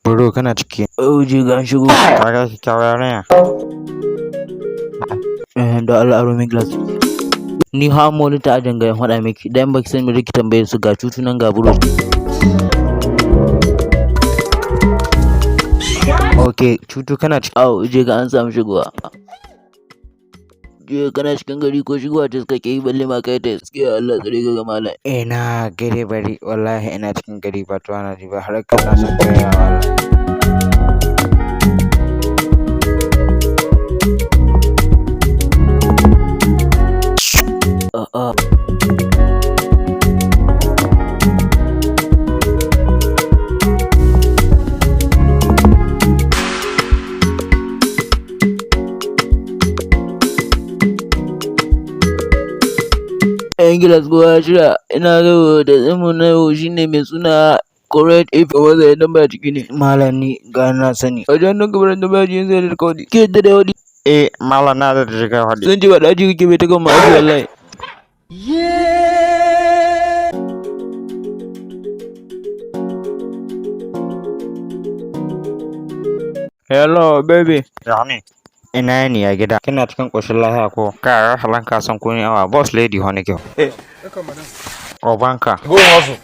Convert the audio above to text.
Bro kana ciki. Oh jiga an shigo. Kaga kyakkyawar yarinya. Da Allah aro min glass. Ni ha monitor a jangayen faɗa miki dan baki san me riki tambaye su ga cutunan ga buro. Okay, cutu kana ciki. Au je ga an samu shigowa. Je kana cikin gari ko shigowa ta suka ke yi balle ma kai ta suke Allah tsare ga malam. Ina gari bari wallahi ina cikin gari ba to ana ba har kana son koyawa wallahi. A'a. Yan gilas kowa shira ina ga da zamu na yau shine mai suna correct if wanda ya dan ba ciki ne. Malam ni ga na sani. Wajen nan gabar da ba jin zai da kawai ke da wadi. Malam na da shiga hadi. Sun ji ba daji kake bai ta kan ma aji wallahi. Hello baby. Yani. Ina ne a gida. Kina cikin ƙoshin lafiya ko? Ka halan ka san kun yawa boss lady hone kyau. Obanka. Go hustle.